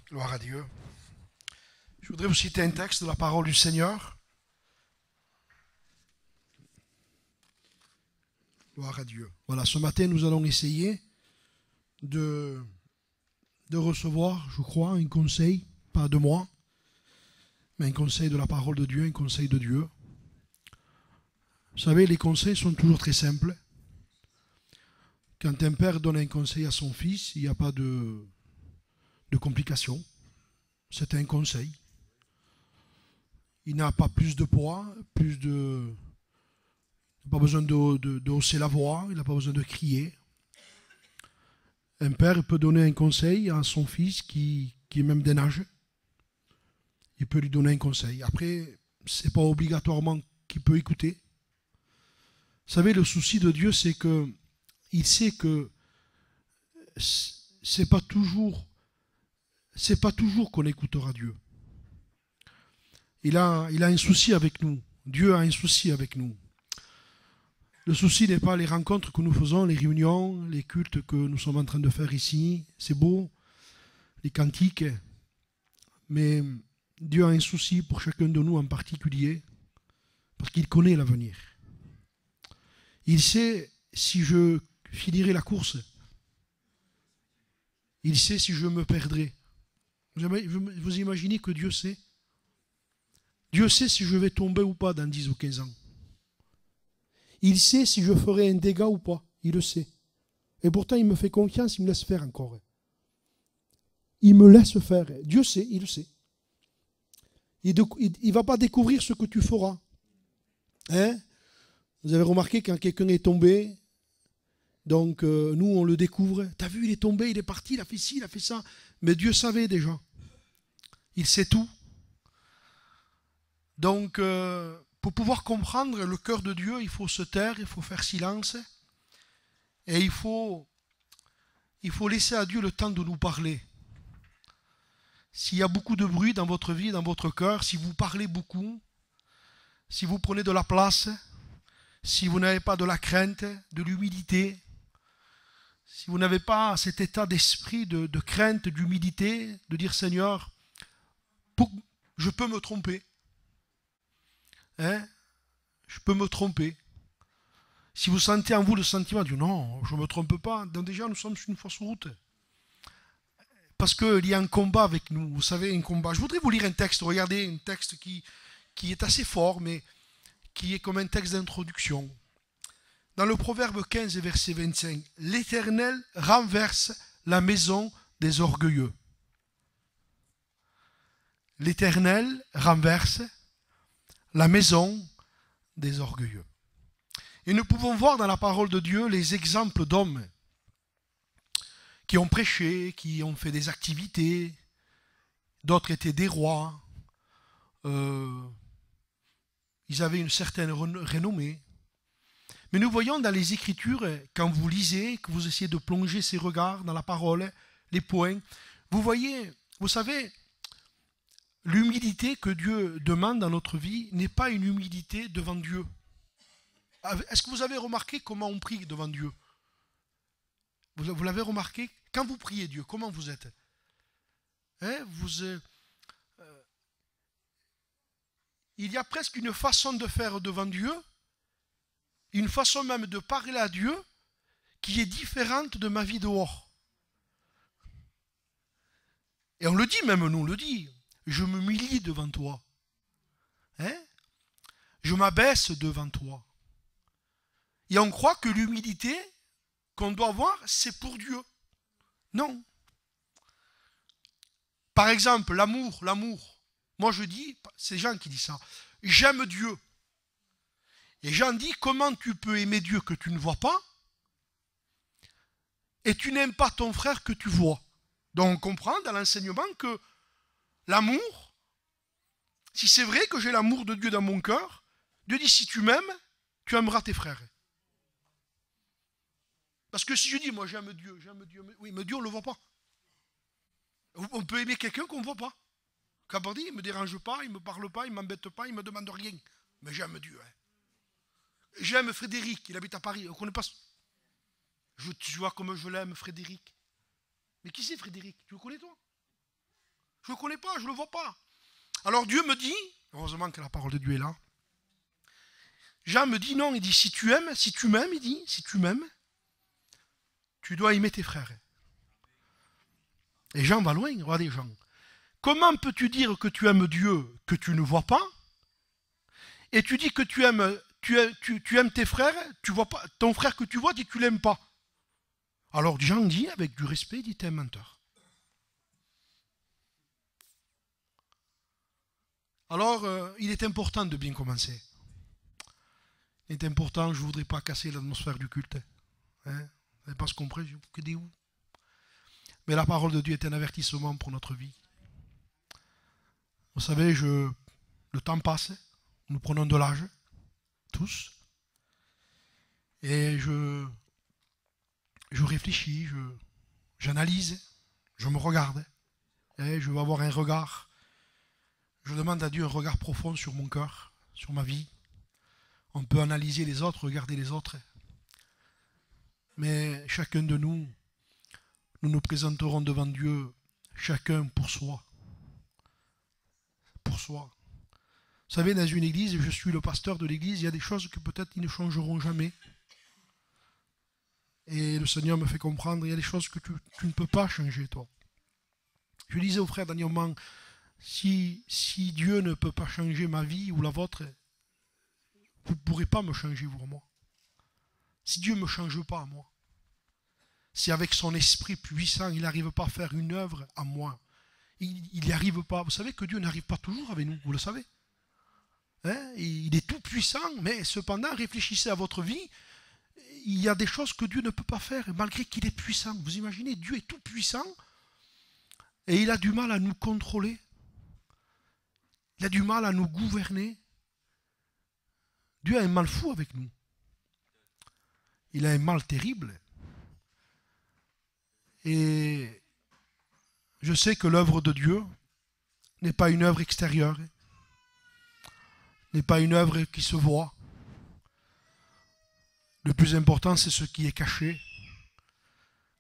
Gloire à Dieu. Je voudrais vous citer un texte de la parole du Seigneur. Gloire à Dieu. Voilà, ce matin, nous allons essayer de recevoir, je crois, un conseil, pas de moi, mais un conseil de la parole de Dieu, un conseil de Dieu. Vous savez, les conseils sont toujours très simples. Quand un père donne un conseil à son fils, il n'y a pas de complications. C'est un conseil. Il n'a pas plus de poids, il n'a pas besoin de hausser la voix, il n'a pas besoin de crier. Un père peut donner un conseil à son fils qui est même d'un âge. Il peut lui donner un conseil. Après, ce n'est pas obligatoirement qu'il peut écouter. Vous savez, le souci de Dieu, c'est qu'il sait que c'est pas toujours qu'on écoutera Dieu. Il a un souci avec nous. Dieu a un souci avec nous. Le souci n'est pas les rencontres que nous faisons, les réunions, les cultes que nous sommes en train de faire ici. C'est beau, les cantiques. Mais Dieu a un souci pour chacun de nous en particulier, parce qu'il connaît l'avenir. Il sait si je finirai la course. Il sait si je me perdrai. Vous imaginez que Dieu sait? Dieu sait si je vais tomber ou pas dans 10 ou 15 ans. Il sait si je ferai un dégât ou pas. Il le sait. Et pourtant, il me fait confiance, il me laisse faire encore. Il me laisse faire. Dieu sait, il le sait. Il ne va pas découvrir ce que tu feras. Hein? Vous avez remarqué quand quelqu'un est tombé, donc nous on le découvre. T'as vu, il est tombé, il est parti, il a fait ci, il a fait ça. Mais Dieu savait déjà. Il sait tout. Donc, pour pouvoir comprendre le cœur de Dieu, il faut se taire, il faut faire silence. Et il faut laisser à Dieu le temps de nous parler. S'il y a beaucoup de bruit dans votre vie, dans votre cœur, si vous parlez beaucoup, si vous prenez de la place, si vous n'avez pas de la crainte, de l'humilité, si vous n'avez pas cet état d'esprit de crainte, d'humilité, de dire Seigneur, je peux me tromper. Hein? Je peux me tromper. Si vous sentez en vous le sentiment de non, je ne me trompe pas, donc déjà nous sommes sur une fausse route. Parce qu'il y a un combat avec nous, vous savez, un combat. Je voudrais vous lire un texte, regardez, un texte qui est assez fort, mais qui est comme un texte d'introduction. Dans le Proverbe 15, verset 25, l'Éternel renverse la maison des orgueilleux. L'Éternel renverse la maison des orgueilleux. Et nous pouvons voir dans la parole de Dieu les exemples d'hommes qui ont prêché, qui ont fait des activités, d'autres étaient des rois, ils avaient une certaine renommée. Mais nous voyons dans les Écritures, quand vous lisez, que vous essayez de plonger ces regards dans la parole, les points, vous voyez, vous savez, l'humilité que Dieu demande dans notre vie n'est pas une humilité devant Dieu. Est-ce que vous avez remarqué comment on prie devant Dieu? Vous l'avez remarqué? Quand vous priez Dieu, comment vous êtes? Hein, il y a presque une façon de faire devant Dieu, une façon même de parler à Dieu qui est différente de ma vie dehors. Et on le dit même, nous on le dit, je m'humilie devant toi. Hein? Je m'abaisse devant toi. Et on croit que l'humilité qu'on doit avoir, c'est pour Dieu. Non. Par exemple, l'amour. Moi je dis, c'est Jean qui dit ça, j'aime Dieu. Et Jean dit, comment tu peux aimer Dieu que tu ne vois pas et tu n'aimes pas ton frère que tu vois? Donc on comprend dans l'enseignement que l'amour, si c'est vrai que j'ai l'amour de Dieu dans mon cœur, Dieu dit, si tu m'aimes, tu aimeras tes frères. Parce que si je dis, moi j'aime Dieu, oui, mais Dieu on ne le voit pas. On peut aimer quelqu'un qu'on ne voit pas. Quand on dit, il ne me dérange pas, il ne me parle pas, il ne m'embête pas, il ne me demande rien. Mais j'aime Dieu. Hein. J'aime Frédéric, il habite à Paris. On ne connaît pas. Tu vois comme je l'aime, Frédéric. Mais qui c'est Frédéric? Tu le connais toi? Je ne le connais pas, je ne le vois pas. Alors Dieu me dit, heureusement que la parole de Dieu est là, Jean me dit non, il dit si tu m'aimes, il dit, si tu m'aimes, tu dois aimer tes frères. Et Jean va loin, regardez Jean. Comment peux-tu dire que tu aimes Dieu que tu ne vois pas, et tu dis que tu aimes tes frères, tu vois pas, ton frère que tu vois dit que tu l'aimes pas. Alors Jean dit, avec du respect, il dit t'es un menteur. Alors il est important de bien commencer. Il est important, je ne voudrais pas casser l'atmosphère du culte. Hein? Vous n'avez pas ce compris, que des où. Mais la parole de Dieu est un avertissement pour notre vie. Vous savez, le temps passe, nous prenons de l'âge, tous, et je réfléchis, j'analyse, je me regarde, et je veux avoir un regard. Je demande à Dieu un regard profond sur mon cœur, sur ma vie. On peut analyser les autres, regarder les autres, mais chacun de nous nous présenterons devant Dieu, chacun pour soi. Pour soi. Vous savez, dans une église, je suis le pasteur de l'église, il y a des choses que peut-être ils ne changeront jamais. Et le Seigneur me fait comprendre, il y a des choses que tu ne peux pas changer, toi. Je disais au frère dernièrement, si Dieu ne peut pas changer ma vie ou la vôtre, vous ne pourrez pas me changer, vous, moi. Si Dieu ne me change pas, moi. Si avec son esprit puissant, il n'arrive pas à faire une œuvre à moi, il n'y arrive pas. Vous savez que Dieu n'arrive pas toujours avec nous, vous le savez. Hein? Il est tout puissant, mais cependant, réfléchissez à votre vie, il y a des choses que Dieu ne peut pas faire, malgré qu'il est puissant. Vous imaginez, Dieu est tout puissant, et il a du mal à nous contrôler. Il a du mal à nous gouverner. Dieu a un mal fou avec nous. Il a un mal terrible. Et je sais que l'œuvre de Dieu n'est pas une œuvre extérieure, n'est pas une œuvre qui se voit. Le plus important, c'est ce qui est caché.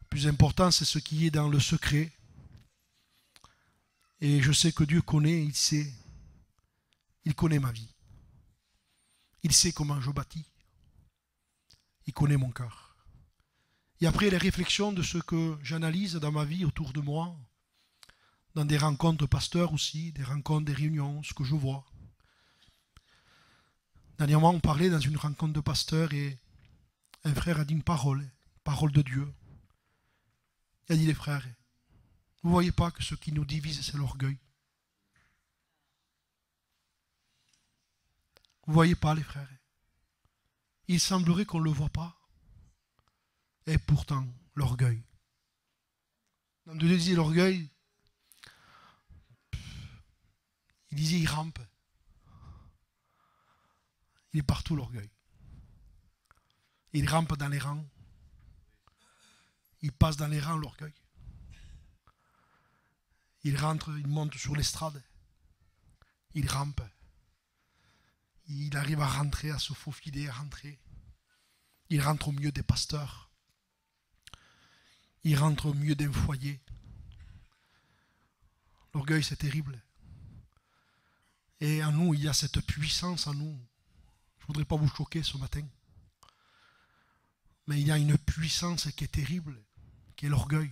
Le plus important, c'est ce qui est dans le secret. Et je sais que Dieu connaît, il sait. Il connaît ma vie. Il sait comment je bâtis. Il connaît mon cœur. Et après les réflexions de ce que j'analyse dans ma vie autour de moi, dans des rencontres de pasteurs aussi, des rencontres, des réunions, ce que je vois. Dernièrement, on parlait dans une rencontre de pasteurs et un frère a dit une parole de Dieu. Il a dit, les frères, vous ne voyez pas que ce qui nous divise, c'est l'orgueil. Vous ne voyez pas, les frères. Il semblerait qu'on ne le voit pas. Et pourtant, l'orgueil. Dans Dieu disait l'orgueil, il disait il rampe. Il est partout l'orgueil. Il rampe dans les rangs. Il passe dans les rangs l'orgueil. Il rentre, il monte sur l'estrade. Il rampe. Il arrive à rentrer, à se faufiler, à rentrer. Il rentre au milieu des pasteurs. Il rentre au milieu d'un foyer. L'orgueil, c'est terrible. Et en nous, il y a cette puissance en nous. Je ne voudrais pas vous choquer ce matin. Mais il y a une puissance qui est terrible, qui est l'orgueil.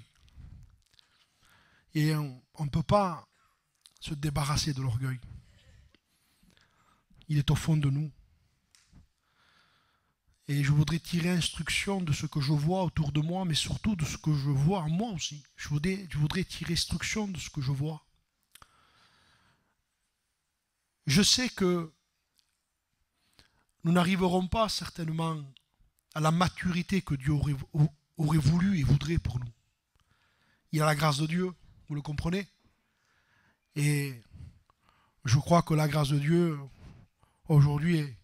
Et on ne peut pas se débarrasser de l'orgueil. Il est au fond de nous. Et je voudrais tirer instruction de ce que je vois autour de moi, mais surtout de ce que je vois en moi aussi. Je voudrais tirer instruction de ce que je vois. Je sais que nous n'arriverons pas certainement à la maturité que Dieu aurait voulu et voudrait pour nous. Il y a la grâce de Dieu, vous le comprenez? Et je crois que la grâce de Dieu, aujourd'hui,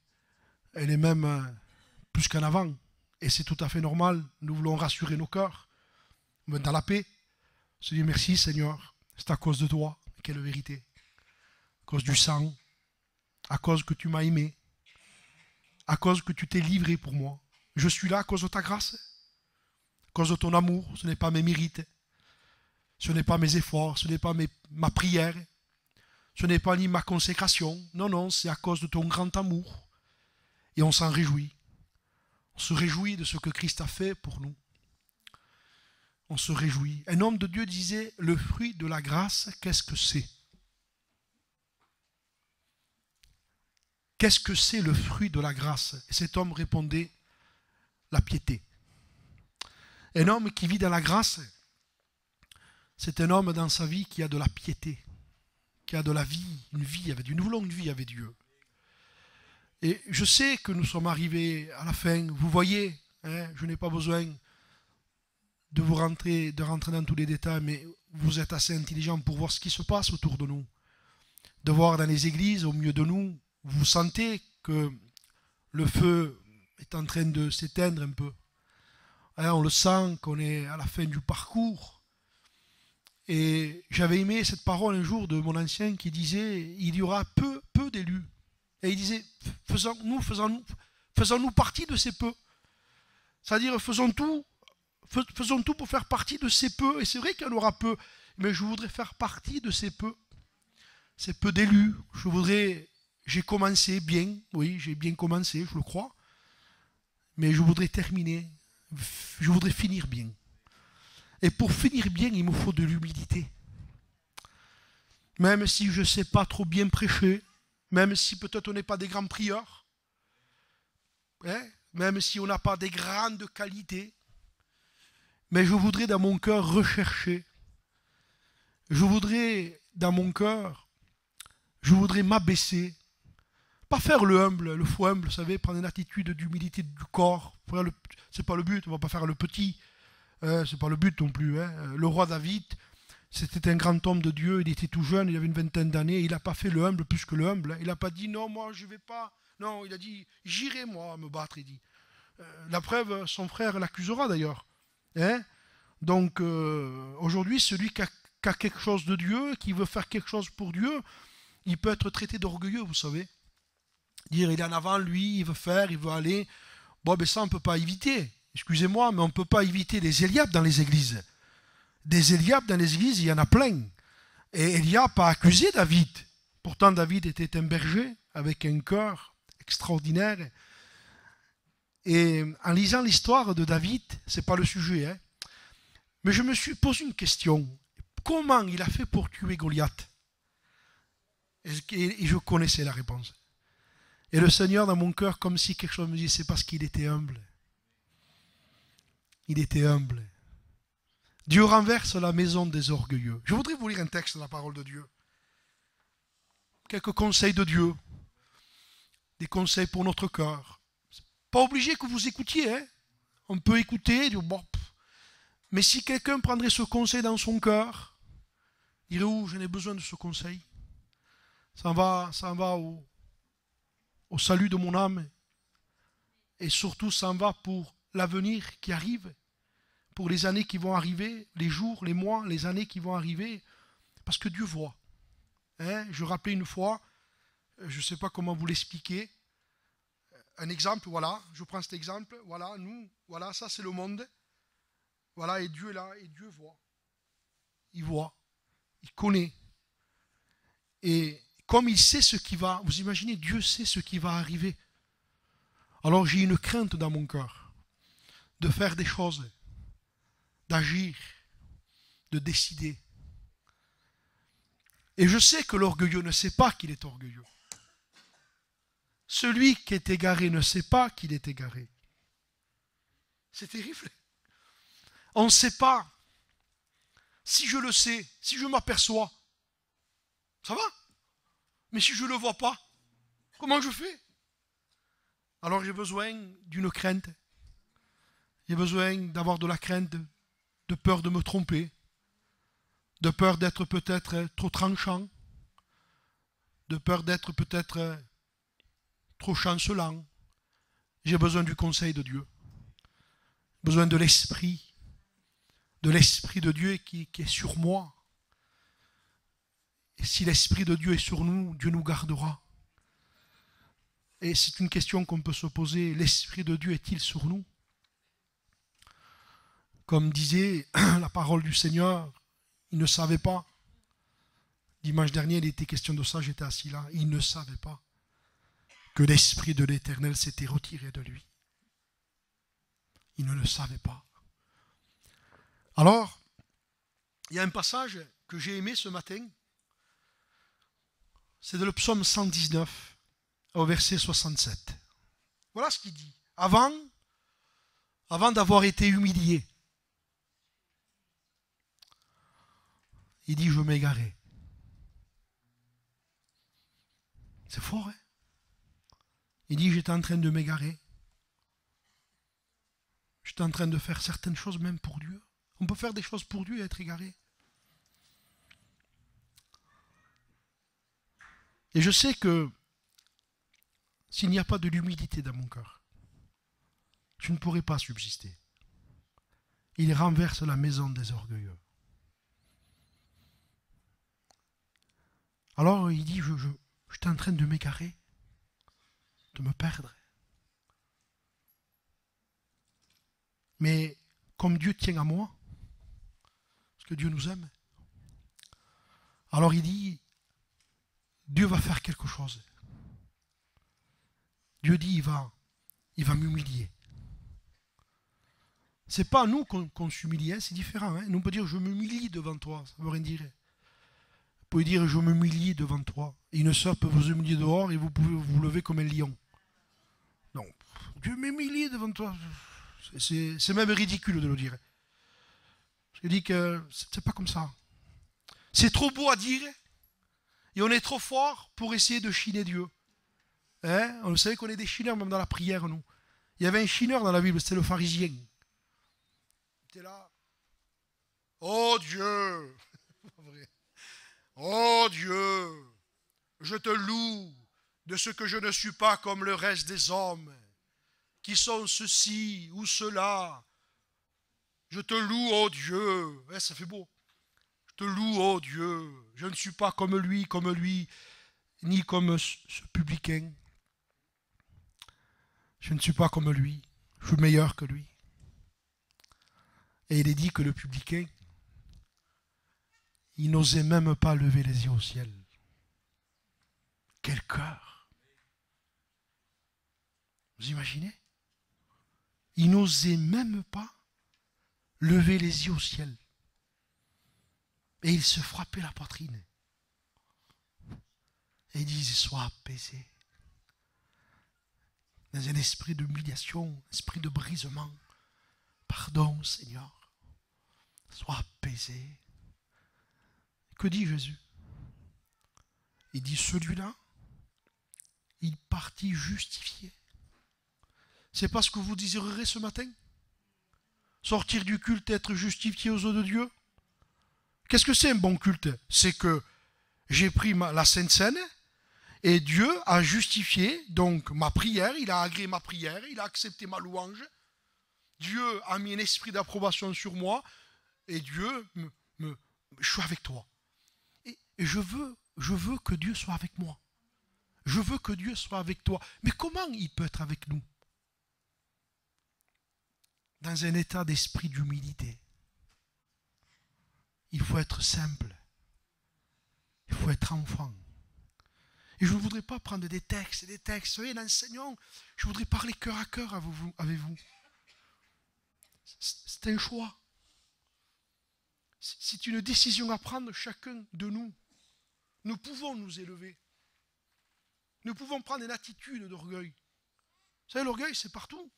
elle est même plus qu'en avant. Et c'est tout à fait normal. Nous voulons rassurer nos cœurs, dans la paix. Se dire merci Seigneur, c'est à cause de toi. Quelle vérité. À cause du sang, à cause que tu m'as aimé, à cause que tu t'es livré pour moi. Je suis là à cause de ta grâce, à cause de ton amour. Ce n'est pas mes mérites, Ce n'est pas mes efforts, ce n'est pas ma prière, ce n'est pas ni ma consécration. Non, non, c'est à cause de ton grand amour. Et on s'en réjouit. On se réjouit de ce que Christ a fait pour nous. On se réjouit. Un homme de Dieu disait, le fruit de la grâce, qu'est-ce que c'est? Qu'est-ce que c'est le fruit de la grâce? Et cet homme répondait, la piété. Un homme qui vit dans la grâce, c'est un homme dans sa vie qui a de la piété, qui a de la vie, une vie avec Dieu. Nous voulons une vie avec Dieu. Et je sais que nous sommes arrivés à la fin. Vous voyez, hein, je n'ai pas besoin de rentrer dans tous les détails, mais vous êtes assez intelligents pour voir ce qui se passe autour de nous. De voir dans les églises, au milieu de nous, vous sentez que le feu est en train de s'éteindre un peu. Hein, on le sent qu'on est à la fin du parcours. Et j'avais aimé cette parole un jour de mon ancien qui disait, il y aura peu d'élus. Et il disait, faisons-nous partie de ces peu. C'est-à-dire, faisons tout pour faire partie de ces peu. Et c'est vrai qu'il y en aura peu, mais je voudrais faire partie de ces peu. Ces peu d'élus. J'ai commencé bien, oui, j'ai bien commencé, je le crois. Mais je voudrais terminer, je voudrais finir bien. Et pour finir bien, il me faut de l'humilité. Même si je ne sais pas trop bien prêcher, même si peut-être on n'est pas des grands prieurs, hein, même si on n'a pas des grandes qualités, mais je voudrais dans mon cœur rechercher. Je voudrais dans mon cœur, je voudrais m'abaisser. Pas faire le humble, le faux humble, vous savez, prendre une attitude d'humilité du corps. C'est pas le but, on ne va pas faire le petit. C'est pas le but non plus. Hein. Le roi David, c'était un grand homme de Dieu, il était tout jeune, il avait une vingtaine d'années, il n'a pas fait le humble plus que le humble. Il n'a pas dit non, moi je ne vais pas. Non, il a dit j'irai moi me battre, il dit. La preuve, son frère l'accusera d'ailleurs. Hein. Donc aujourd'hui, celui qui a quelque chose de Dieu, qui veut faire quelque chose pour Dieu, il peut être traité d'orgueilleux, vous savez. Dire il est en avant, lui, il veut faire, il veut aller. Bon, ben ça, on ne peut pas éviter. Excusez-moi, mais on ne peut pas éviter les Eliab dans les églises. Des Eliab dans les églises, il y en a plein. Et Eliab a accusé David. Pourtant, David était un berger avec un cœur extraordinaire. Et en lisant l'histoire de David, ce n'est pas le sujet, hein, mais je me suis posé une question. Comment il a fait pour tuer Goliath? Et je connaissais la réponse. Et le Seigneur, dans mon cœur, comme si quelque chose me disait, c'est parce qu'il était humble. Il était humble. Dieu renverse la maison des orgueilleux. Je voudrais vous lire un texte de la parole de Dieu. Quelques conseils de Dieu. Des conseils pour notre cœur. Pas obligé que vous écoutiez. Hein. On peut écouter, dire, bon, mais si quelqu'un prendrait ce conseil dans son cœur, il dirait, oh, j'en ai besoin de ce conseil. Ça va au salut de mon âme. Et surtout, ça en va pour l'avenir qui arrive, pour les années qui vont arriver, les jours, les mois, les années qui vont arriver, parce que Dieu voit. Hein, je rappelais une fois, je ne sais pas comment vous l'expliquer, un exemple, voilà, je prends cet exemple, voilà, nous, voilà, ça c'est le monde, voilà, et Dieu est là, et Dieu voit. Il voit, il connaît. Et comme il sait ce qui va, vous imaginez, Dieu sait ce qui va arriver. Alors j'ai une crainte dans mon cœur de faire des choses, d'agir, de décider. Et je sais que l'orgueilleux ne sait pas qu'il est orgueilleux. Celui qui est égaré ne sait pas qu'il est égaré. C'est terrible. On ne sait pas. Si je le sais, si je m'aperçois, ça va. Mais si je ne le vois pas, comment je fais? Alors j'ai besoin d'une crainte. J'ai besoin d'avoir de la crainte, de peur de me tromper, de peur d'être peut-être trop tranchant, de peur d'être peut-être trop chancelant. J'ai besoin du conseil de Dieu. J'ai besoin de l'Esprit de Dieu qui est sur moi. Et si l'Esprit de Dieu est sur nous, Dieu nous gardera. Et c'est une question qu'on peut se poser. L'Esprit de Dieu est-il sur nous? Comme disait la parole du Seigneur, Ils ne savaient pas. Dimanche dernier, il était question de ça, j'étais assis là. Ils ne savaient pas que l'Esprit de l'Éternel s'était retiré de lui. Ils ne le savaient pas. Alors, il y a un passage que j'ai aimé ce matin. C'est de le psaume 119 au verset 67. Voilà ce qu'il dit. Avant d'avoir été humilié, il dit, je m'égarais. C'est fort, hein? Il dit, j'étais en train de m'égarer. J'étais en train de faire certaines choses même pour Dieu. On peut faire des choses pour Dieu et être égaré. Et je sais que s'il n'y a pas de l'humilité dans mon cœur, je ne pourrai pas subsister. Il renverse la maison des orgueilleux. Alors il dit, j'étais en train de m'égarer, de me perdre. Mais comme Dieu tient à moi, parce que Dieu nous aime, alors il dit, Dieu va faire quelque chose. Dieu dit, il va m'humilier. C'est pas à nous qu'on s'humilie, c'est différent. Hein. Nous on peut dire, je m'humilie devant toi, ça ne veut rien dire. Vous pouvez dire, je m'humilie devant toi. Et une sœur peut vous humilier dehors et vous pouvez vous lever comme un lion. Non, Dieu m'humilie devant toi. C'est même ridicule de le dire. Je dis que c'est pas comme ça. C'est trop beau à dire et on est trop fort pour essayer de chiner Dieu. Hein? Vous savez qu'on est des chineurs même dans la prière, nous. Il y avait un chineur dans la Bible, c'était le pharisien. Il était là. Oh Dieu! Oh Dieu! Je te loue de ce que je ne suis pas comme le reste des hommes, qui sont ceci ou cela. Je te loue, oh Dieu. Ouais, ça fait beau. Je te loue, oh Dieu. Je ne suis pas comme lui, ni comme ce publicain. Je ne suis pas comme lui. Je suis meilleur que lui. Et il est dit que le publicain, il n'osait même pas lever les yeux au ciel. Quel cœur! Vous imaginez? Il n'osait même pas lever les yeux au ciel. Et il se frappait la poitrine. Et il disait, sois apaisé. Dans un esprit d'humiliation, un esprit de brisement. Pardon, Seigneur. Sois apaisé. Que dit Jésus? Il dit, celui-là, il partit justifié. C'est pas ce que vous désirerez ce matin? Sortir du culte et être justifié aux yeux de Dieu? Qu'est-ce que c'est un bon culte? C'est que j'ai pris la Sainte Seine et Dieu a justifié donc ma prière, il a agréé ma prière, il a accepté ma louange. Dieu a mis un esprit d'approbation sur moi et Dieu je suis avec toi. Et je veux que Dieu soit avec moi. Je veux que Dieu soit avec toi. Mais comment il peut être avec nous? Dans un état d'esprit d'humilité. Il faut être simple. Il faut être enfant. Et je ne voudrais pas prendre des textes. Vous savez, l'enseignant, je voudrais parler cœur à cœur avec vous. C'est un choix. C'est une décision à prendre chacun de nous. Nous pouvons nous élever. Nous pouvons prendre une attitude d'orgueil. Vous savez, l'orgueil, c'est partout.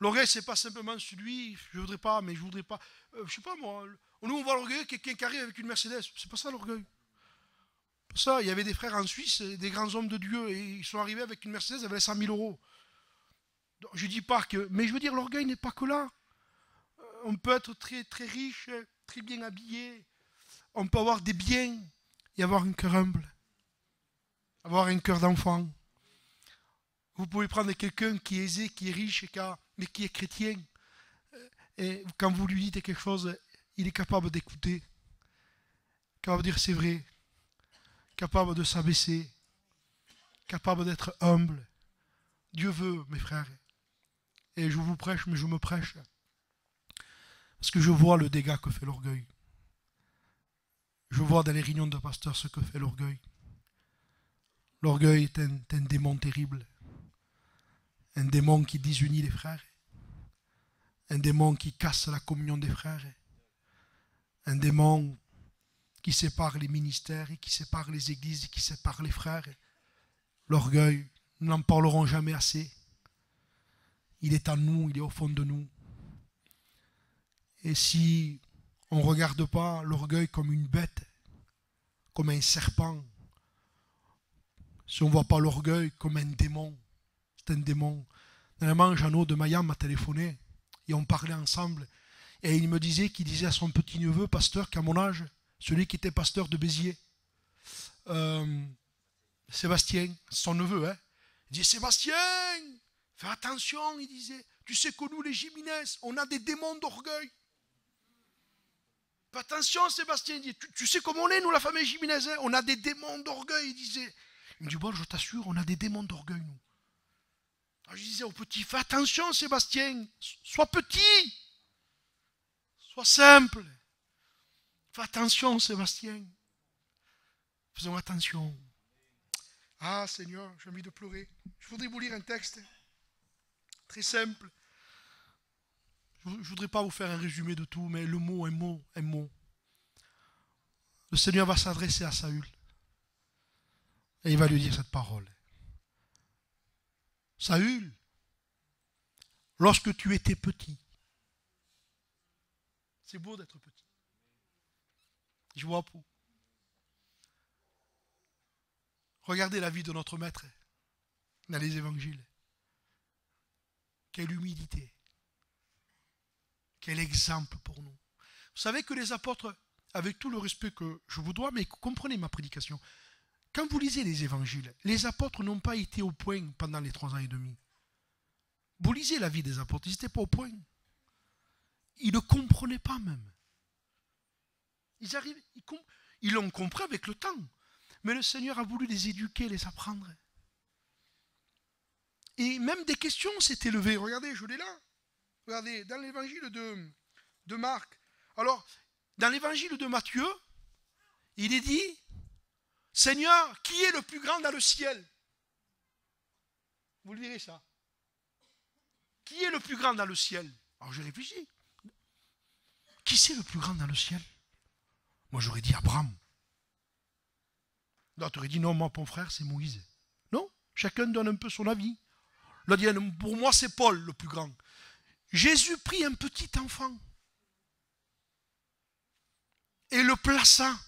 L'orgueil, c'est pas simplement celui, je voudrais pas, mais je voudrais pas. Je sais pas moi, nous on voit l'orgueil, quelqu'un qui arrive avec une Mercedes, c'est pas ça l'orgueil. Ça, il y avait des frères en Suisse, des grands hommes de Dieu, et ils sont arrivés avec une Mercedes, ils avaient 100 000 euros. Donc, je dis pas que, mais je veux dire, l'orgueil n'est pas que là. On peut être très, très riche, très bien habillé, on peut avoir des biens et avoir un cœur humble, avoir un cœur d'enfant. Vous pouvez prendre quelqu'un qui est aisé, qui est riche, mais qui est chrétien. Et quand vous lui dites quelque chose, il est capable d'écouter, capable de dire c'est vrai, capable de s'abaisser, capable d'être humble. Dieu veut, mes frères. Et je vous prêche, mais je me prêche. Parce que je vois le dégât que fait l'orgueil. je vois dans les réunions de pasteurs ce que fait l'orgueil. L'orgueil est un démon terrible. Un démon qui désunit les frères. Un démon qui casse la communion des frères. Un démon qui sépare les ministères et qui sépare les églises et qui sépare les frères. L'orgueil, nous n'en parlerons jamais assez. Il est en nous, il est au fond de nous. Et si on ne regarde pas l'orgueil comme une bête, comme un serpent, si on ne voit pas l'orgueil comme un démon, c'est un démon. Dernièrement, Jeannot de Mayam m'a téléphoné et on parlait ensemble. Et il me disait qu'il disait à son petit-neveu, pasteur, qu'à mon âge, celui qui était pasteur de Béziers, Sébastien, son neveu, il dit, Sébastien, fais attention, il disait, tu sais que nous, les Jiménez, on a des démons d'orgueil. Fais attention, Sébastien, il dit, tu sais comment on est, nous, la famille Jiménez, on a des démons d'orgueil, il disait. Il me dit, bon, je t'assure, on a des démons d'orgueil, nous. Alors, je disais au petit, fais attention, Sébastien, sois petit, sois simple. Fais attention, Sébastien. Faisons attention. Ah, Seigneur, j'ai envie de pleurer. Je voudrais vous lire un texte très simple. Je ne voudrais pas vous faire un résumé de tout, mais le mot, un mot, un mot. Le Seigneur va s'adresser à Saül. Et il va lui dire cette parole. Saül, lorsque tu étais petit, c'est beau d'être petit. Je vois pour. Regardez la vie de notre maître dans les évangiles. Quelle humilité. Quel exemple pour nous. Vous savez que les apôtres, avec tout le respect que je vous dois, mais comprenez ma prédication. Quand vous lisez les évangiles, les apôtres n'ont pas été au point pendant les 3 ans et demi. Vous lisez la vie des apôtres, ils n'étaient pas au point. Ils ne comprenaient pas même. Ils l'ont compris avec le temps. Mais le Seigneur a voulu les éduquer, les apprendre. Et même des questions s'étaient levées. Regardez, je l'ai là. Regardez, dans l'évangile de Marc. Alors, dans l'évangile de Matthieu, il est dit, Seigneur, qui est le plus grand dans le ciel? Vous le direz ça. Qui est le plus grand dans le ciel? Alors j'ai réfléchi. Qui c'est le plus grand dans le ciel? Moi j'aurais dit Abraham. L'autre aurait dit non, moi mon frère c'est Moïse. Non, chacun donne un peu son avis. L'autre dit pour moi c'est Paul le plus grand. Jésus prit un petit enfant et le plaça.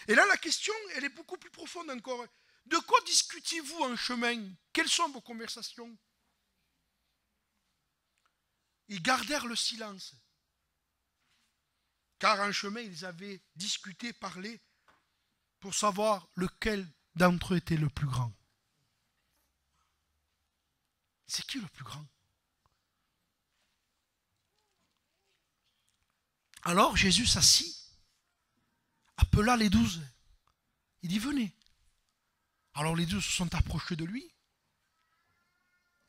Et là la question elle est beaucoup plus profonde encore. De quoi discutiez-vous en chemin? Quelles sont vos conversations? Ils gardèrent le silence. Car en chemin, ils avaient discuté, parlé, pour savoir lequel d'entre eux était le plus grand. C'est qui le plus grand? Alors Jésus s'assit, appela les 12. Il dit, venez. Alors les 12 se sont approchés de lui.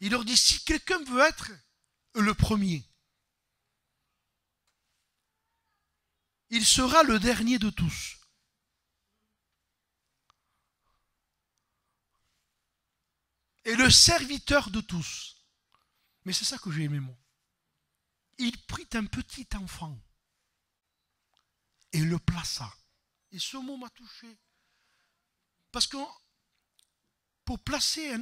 Il leur dit, si quelqu'un veut être le premier, il sera le dernier de tous. Et le serviteur de tous. Mais c'est ça que j'ai aimé moi. Il prit un petit enfant et le plaça. Et ce mot m'a touché. Parce que pour placer,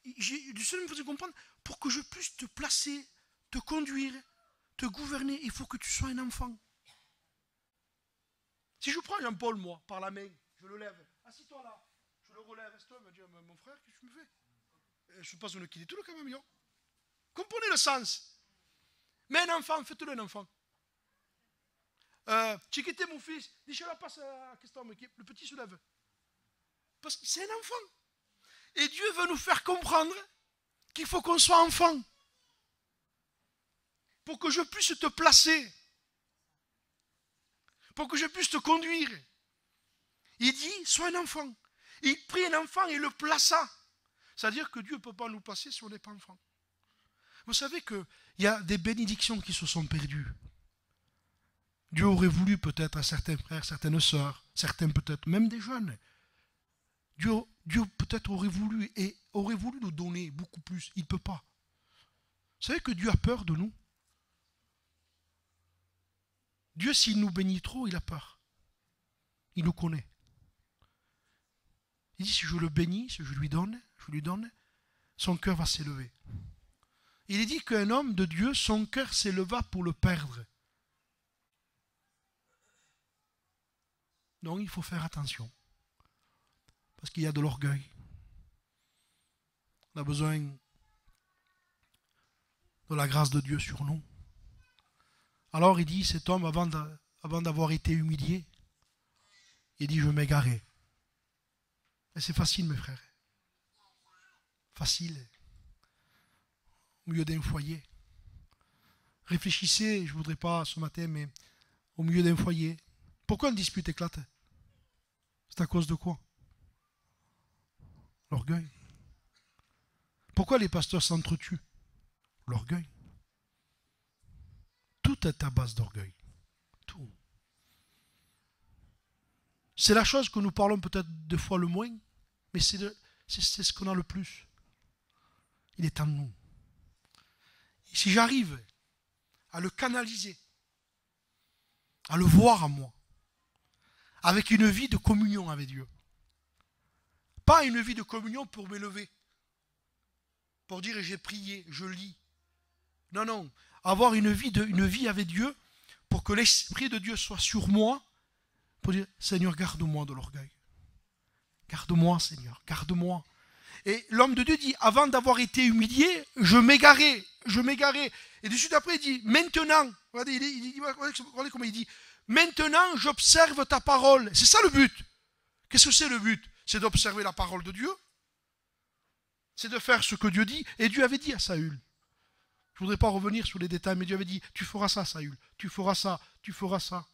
du seul me faisait comprendre, pour que je puisse te placer, te conduire, te gouverner, il faut que tu sois un enfant. Si je prends Jean-Paul, moi, par la main, je le lève, assis-toi là, je le relève, assis-toi, il va dire, mon frère, qu'est-ce que tu me fais? Je ne suis pas un qui est tout le camion. Comprenez le sens. Mais un enfant, faites-le un enfant. Chiquité, mon fils, dis je la passe à Christophe, le petit se lève. Parce que c'est un enfant. Et Dieu veut nous faire comprendre qu'il faut qu'on soit enfant. Pour que je puisse te placer. Pour que je puisse te conduire. Il dit, sois un enfant. Il prit un enfant et le plaça. C'est-à-dire que Dieu ne peut pas nous placer si on n'est pas enfant. Vous savez qu'il y a des bénédictions qui se sont perdues. Dieu aurait voulu peut-être à certains frères, certaines sœurs, certains peut-être même des jeunes. Dieu peut-être aurait voulu et aurait voulu nous donner beaucoup plus. Il ne peut pas. Vous savez que Dieu a peur de nous. Dieu, s'il nous bénit trop, il a peur. Il nous connaît. Il dit, si je le bénis, si je lui donne, son cœur va s'élever. Il est dit qu'un homme de Dieu, son cœur s'éleva pour le perdre. Donc il faut faire attention. Parce qu'il y a de l'orgueil. On a besoin de la grâce de Dieu sur nous. Alors il dit, cet homme, avant d'avoir été humilié, il dit, je m'égarais. Et c'est facile, mes frères. Facile. Au milieu d'un foyer. Réfléchissez, je ne voudrais pas ce matin, mais au milieu d'un foyer. Pourquoi une dispute éclate? C'est à cause de quoi? L'orgueil. Pourquoi les pasteurs s'entretuent? L'orgueil. Tout est à base d'orgueil. Tout. C'est la chose que nous parlons peut-être deux fois le moins, mais c'est ce qu'on a le plus. Il est en nous. Et si j'arrive à le canaliser, à le voir en moi, avec une vie de communion avec Dieu, pas une vie de communion pour m'élever, pour dire j'ai prié, je lis. Non, non. Avoir une vie avec Dieu pour que l'Esprit de Dieu soit sur moi, pour dire Seigneur, garde-moi de l'orgueil. Garde-moi, Seigneur, garde-moi. Et l'homme de Dieu dit, avant d'avoir été humilié, je m'égarais. Et de suite après, il dit, maintenant, regardez comment il dit, maintenant j'observe ta parole. C'est ça le but. Qu'est-ce que c'est le but? C'est d'observer la parole de Dieu. C'est de faire ce que Dieu dit. Et Dieu avait dit à Saül. Je ne voudrais pas revenir sur les détails, mais Dieu avait dit, tu feras ça, Saül. Tu feras ça, tu feras ça.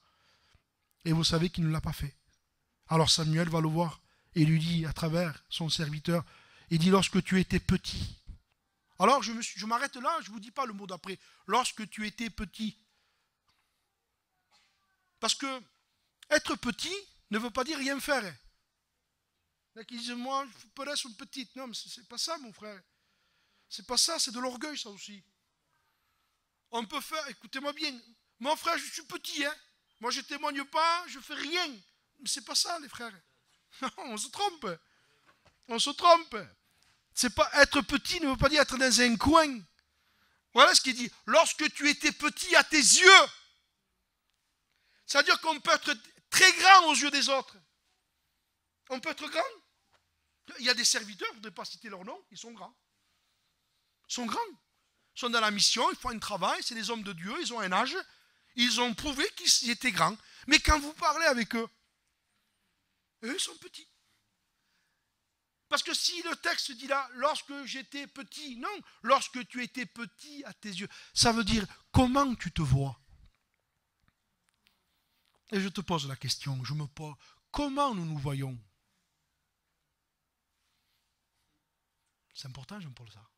Et vous savez qu'il ne l'a pas fait. Alors Samuel va le voir et lui dit à travers son serviteur, il dit, lorsque tu étais petit. Alors je m'arrête là, je ne vous dis pas le mot d'après. Lorsque tu étais petit. Parce que être petit ne veut pas dire rien faire. Il y en a qui disent, moi, je peux rester une petite. Non, mais c'est pas ça, mon frère. C'est pas ça, c'est de l'orgueil, ça aussi. On peut faire, écoutez-moi bien, mon frère, je suis petit, hein. Moi, je ne témoigne pas, je ne fais rien. Mais c'est pas ça, les frères. Non, on se trompe. On se trompe. C'est pas être petit ne veut pas dire être dans un coin. Voilà ce qu'il dit. Lorsque tu étais petit à tes yeux. C'est-à-dire qu'on peut être très grand aux yeux des autres. On peut être grand. Il y a des serviteurs, je ne voudrais pas citer leur nom, ils sont grands. Ils sont grands. Ils sont dans la mission, ils font un travail, c'est des hommes de Dieu, ils ont un âge. Ils ont prouvé qu'ils étaient grands. Mais quand vous parlez avec eux, eux ils sont petits. Parce que si le texte dit là, lorsque j'étais petit, non, lorsque tu étais petit à tes yeux, ça veut dire comment tu te vois. Et je te pose la question, je me pose, comment nous nous voyons? C'est important, Jean-Paul, ça.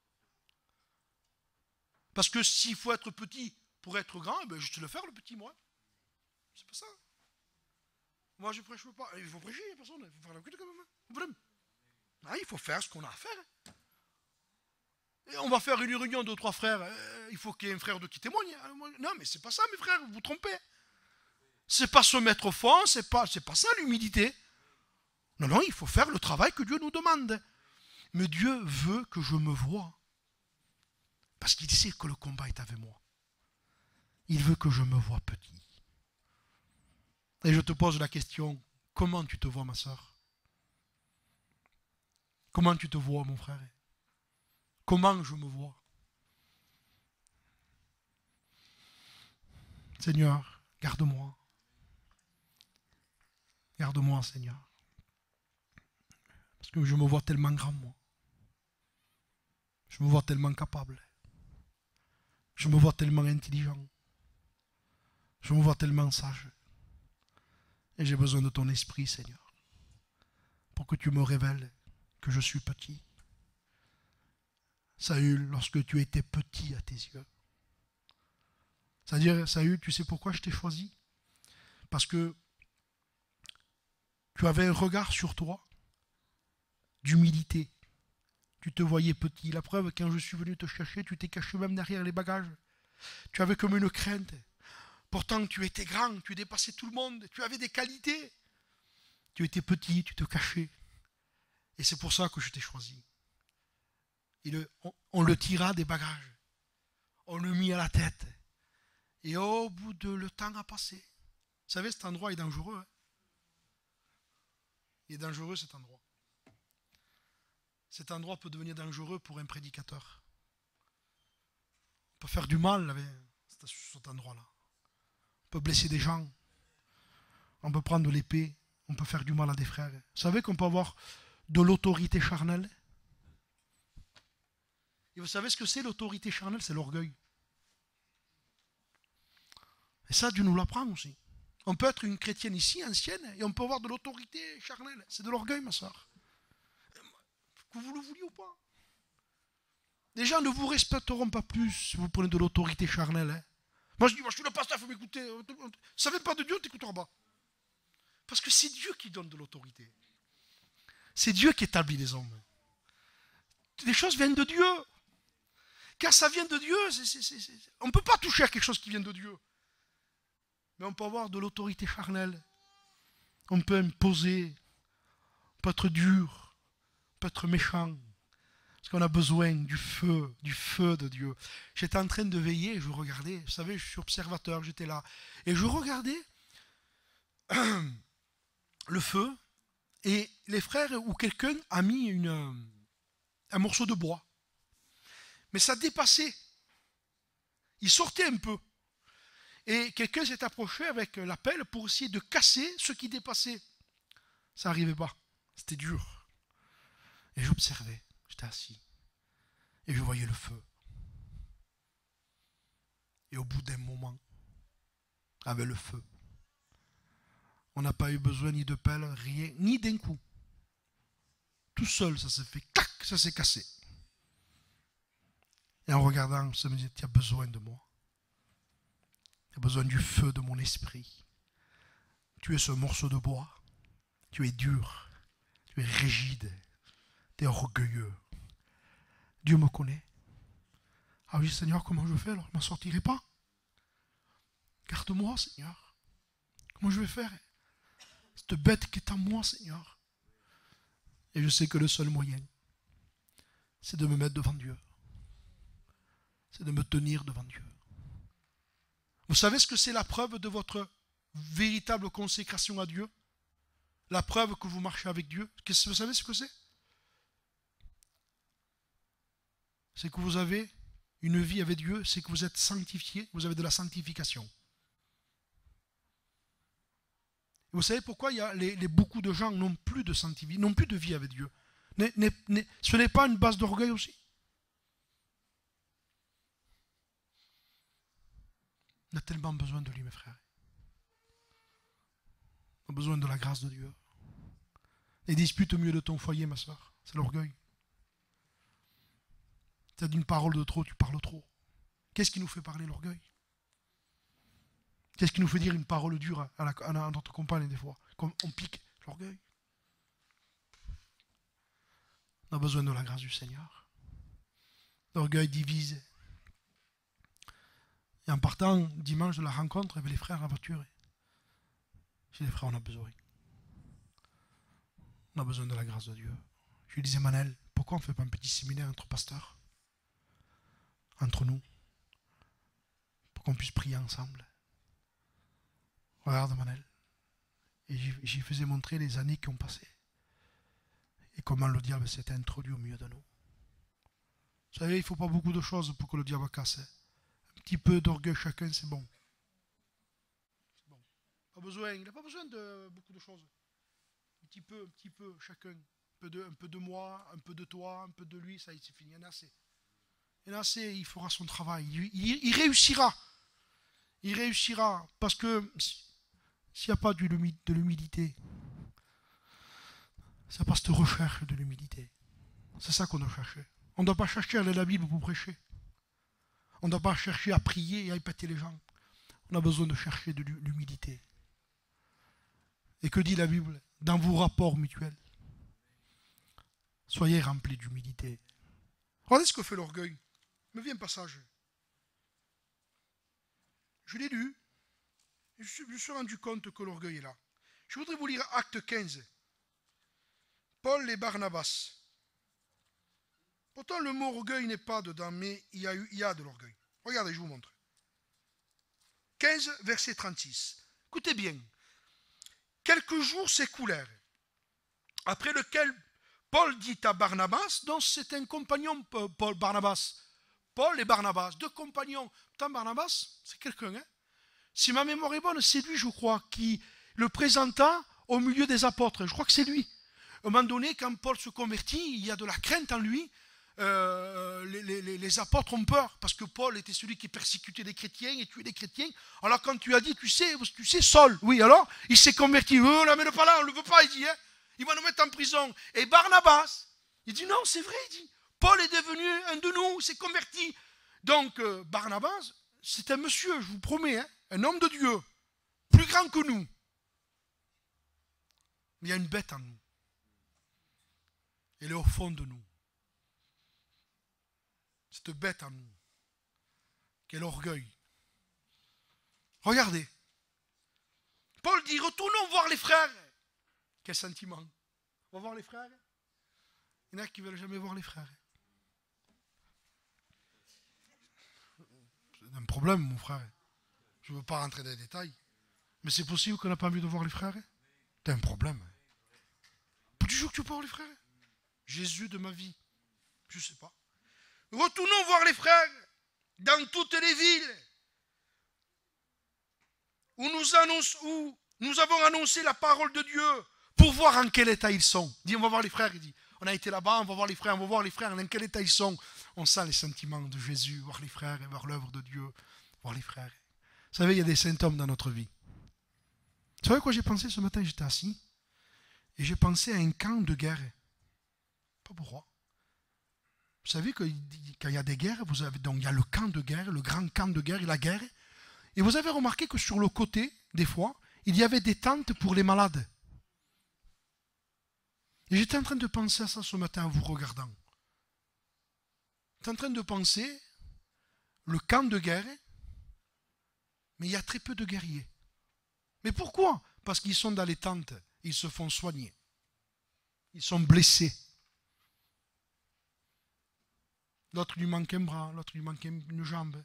Parce que s'il faut être petit pour être grand, ben je te le faire le petit, moi. C'est pas ça. Moi, je prêche pas. Il faut prêcher, personne. Il faut faire la cuite quand même. Ah, il faut faire ce qu'on a à faire. Et on va faire une réunion de 3 frères. Il faut qu'il y ait un frère de qui témoigne. Non, mais c'est pas ça, mes frères, vous vous trompez. C'est pas se mettre au fond, c'est pas ça l'humilité. Non, non, il faut faire le travail que Dieu nous demande. Mais Dieu veut que je me voie. Parce qu'il sait que le combat est avec moi. Il veut que je me voie petit. Et je te pose la question, comment tu te vois, ma soeur? Comment tu te vois, mon frère? Comment je me vois? Seigneur, garde-moi. Garde-moi, Seigneur. Parce que je me vois tellement grand, moi. Je me vois tellement capable. Je me vois tellement intelligent. Je me vois tellement sage. Et j'ai besoin de ton esprit, Seigneur, pour que tu me révèles que je suis petit. Saül, lorsque tu étais petit à tes yeux. C'est-à-dire, Saül, tu sais pourquoi je t'ai choisi? Parce que tu avais un regard sur toi d'humilité. Tu te voyais petit. La preuve, quand je suis venu te chercher, tu t'es caché même derrière les bagages. Tu avais comme une crainte. Pourtant, tu étais grand, tu dépassais tout le monde, tu avais des qualités. Tu étais petit, tu te cachais. Et c'est pour ça que je t'ai choisi. On le tira des bagages. On le mit à la tête. Et au bout de le temps a passé. Vous savez, cet endroit est dangereux. Hein? Il est dangereux, cet endroit. Cet endroit peut devenir dangereux pour un prédicateur. On peut faire du mal avec cet endroit-là. On peut blesser des gens. On peut prendre de l'épée. On peut faire du mal à des frères. Vous savez qu'on peut avoir de l'autorité charnelle. Et vous savez ce que c'est l'autorité charnelle? C'est l'orgueil. Et ça, Dieu nous l'apprend aussi. On peut être une chrétienne ici, ancienne, et on peut avoir de l'autorité charnelle. C'est de l'orgueil, ma soeur. Que vous le vouliez ou pas. Les gens ne vous respecteront pas plus si vous prenez de l'autorité charnelle. Hein. Moi, je dis, moi, je suis le pasteur, il faut m'écouter. Ça ne vient pas de Dieu, on t'écoutera pas. Parce que c'est Dieu qui donne de l'autorité. C'est Dieu qui établit les hommes. Les choses viennent de Dieu. Car ça vient de Dieu. On ne peut pas toucher à quelque chose qui vient de Dieu. Mais on peut avoir de l'autorité charnelle. On peut imposer. On peut être dur. On peut être méchant. Parce qu'on a besoin du feu de Dieu. J'étais en train de veiller, je regardais. Vous savez, je suis observateur, j'étais là. Et je regardais le feu. Et les frères ou quelqu'un a mis un morceau de bois. Mais ça dépassait. Il sortait un peu. Et quelqu'un s'est approché avec la pelle pour essayer de casser ce qui dépassait. Ça n'arrivait pas. C'était dur. Et j'observais. J'étais assis. Et je voyais le feu. Et au bout d'un moment, avec le feu, on n'a pas eu besoin ni de pelle, rien, ni d'un coup. Tout seul, ça s'est fait, clac, ça s'est cassé. Et en regardant, ça me dit, tu as besoin de moi. Tu as besoin du feu de mon esprit. Tu es ce morceau de bois. Tu es dur. Tu es rigide. Tu es orgueilleux. Dieu me connaît. Ah oui, Seigneur, comment je fais alors? Je ne m'en sortirai pas. Garde-moi, Seigneur. Comment je vais faire? Cette bête qui est en moi, Seigneur. Et je sais que le seul moyen, c'est de me mettre devant Dieu. C'est de me tenir devant Dieu. Vous savez ce que c'est la preuve de votre véritable consécration à Dieu? La preuve que vous marchez avec Dieu? Vous savez ce que c'est? C'est que vous avez une vie avec Dieu, c'est que vous êtes sanctifié, vous avez de la sanctification. Et vous savez pourquoi il y a beaucoup de gens n'ont plus de sanctification, n'ont plus de vie avec Dieu? Ce n'est pas une base d'orgueil aussi? On a tellement besoin de lui, mes frères. On a besoin de la grâce de Dieu. Les disputes au milieu de ton foyer, ma soeur, c'est l'orgueil. Tu as d'une parole de trop, tu parles trop. Qu'est-ce qui nous fait parler l'orgueil? Qu'est-ce qui nous fait dire une parole dure à notre compagne des fois? Comme on pique l'orgueil. On a besoin de la grâce du Seigneur. L'orgueil divise. Et en partant dimanche de la rencontre avec les frères à la voiture, j'ai dit, les frères, on a besoin. On a besoin de la grâce de Dieu. Je lui disais, Manel, pourquoi on ne fait pas un petit séminaire entre pasteurs? Entre nous? Pour qu'on puisse prier ensemble. Regarde, Manel. Et j'y faisais montrer les années qui ont passé. Et comment le diable s'était introduit au milieu de nous. Vous savez, il ne faut pas beaucoup de choses pour que le diable casse. Un petit peu d'orgueil chacun, c'est bon. C'est bon. Pas besoin, il n'a pas besoin de beaucoup de choses. Un petit peu, chacun. Un peu de moi, un peu de toi, un peu de lui, ça, c'est fini. Il y en a assez. Il y en a assez, il fera son travail. Il réussira. Il réussira. Parce que s'il n'y a pas de l'humilité, s'il n'y a pas cette recherche de l'humilité, c'est ça qu'on a cherché. On ne doit pas chercher à lire la Bible pour prêcher. On ne doit pas chercher à prier et à épater les gens. On a besoin de chercher de l'humilité. Et que dit la Bible? Dans vos rapports mutuels, soyez remplis d'humilité. Regardez ce que fait l'orgueil. Il me vient un passage. Je l'ai lu. Je me suis rendu compte que l'orgueil est là. Je voudrais vous lire Acte 15. Paul et Barnabas. Pourtant, le mot orgueil n'est pas dedans, mais il y a de l'orgueil. Regardez, je vous montre. 15, verset 36. Écoutez bien. Quelques jours s'écoulèrent, après lequel Paul dit à Barnabas, donc c'est un compagnon, Barnabas. Paul et Barnabas, deux compagnons. Pourtant, Barnabas, c'est quelqu'un, hein. Si ma mémoire est bonne, c'est lui, je crois, qui le présenta au milieu des apôtres. Je crois que c'est lui. À un moment donné, quand Paul se convertit, il y a de la crainte en lui. Les apôtres ont peur, parce que Paul était celui qui persécutait les chrétiens et tuait les chrétiens. Alors quand tu as dit, tu sais, Saul, oui, alors, il s'est converti. L'amène pas là, on ne le veut pas, il dit, hein, il va nous mettre en prison. Et Barnabas, il dit, non, c'est vrai, il dit, Paul est devenu un de nous, il s'est converti. Donc, Barnabas, c'est un monsieur, je vous promets, hein, un homme de Dieu, plus grand que nous. Mais il y a une bête en nous. Elle est au fond de nous. Cette bête en nous, quel orgueil. Regardez. Paul dit, retournons voir les frères. Quel sentiment. On va voir les frères. Il y en a qui ne veulent jamais voir les frères. C'est un problème, mon frère. Je ne veux pas rentrer dans les détails. Mais c'est possible qu'on n'a pas envie de voir les frères. C'est un problème. Peux-tu dire que tu veux pas voir les frères? Jésus de ma vie. Je ne sais pas. Retournons voir les frères dans toutes les villes où nous avons annoncé la parole de Dieu pour voir en quel état ils sont. Il dit, on va voir les frères. Il dit, on a été là-bas, on va voir les frères, en quel état ils sont. On sent les sentiments de Jésus, voir les frères et voir l'œuvre de Dieu, voir les frères. Vous savez, il y a des symptômes dans notre vie. Vous savez quoi j'ai pensé ce matin? J'étais assis et j'ai pensé à un camp de guerre. Pas pourquoi. Vous savez que quand il y a des guerres, donc il y a le camp de guerre, le grand camp de guerre et la guerre. Et vous avez remarqué que sur le côté, des fois, il y avait des tentes pour les malades. Et j'étais en train de penser à ça ce matin en vous regardant. J'étais en train de penser le camp de guerre, mais il y a très peu de guerriers. Mais pourquoi? Parce qu'ils sont dans les tentes, ils se font soigner. Ils sont blessés. L'autre lui manque un bras, l'autre lui manque une jambe,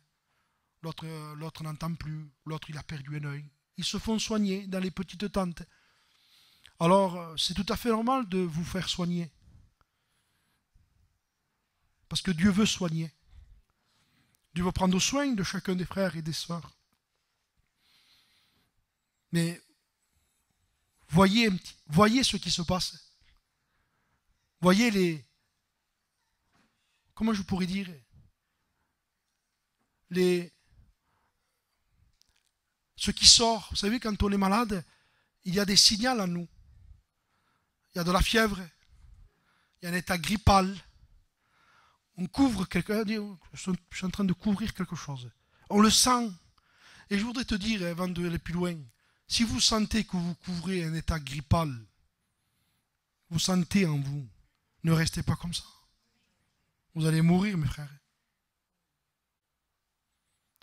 l'autre n'entend plus, l'autre il a perdu un œil. Ils se font soigner dans les petites tentes. Alors c'est tout à fait normal de vous faire soigner. Parce que Dieu veut soigner. Dieu veut prendre soin de chacun des frères et des sœurs. Mais voyez ce qui se passe. Voyez les... Comment je pourrais dire? Ce qui sort. Vous savez, quand on est malade, il y a des signaux en nous. Il y a de la fièvre. Il y a un état grippal. On couvre quelque chose. Je suis en train de couvrir quelque chose. On le sent. Et je voudrais te dire, avant d'aller plus loin, si vous sentez que vous couvrez un état grippal, vous sentez en vous, ne restez pas comme ça. Vous allez mourir, mes frères.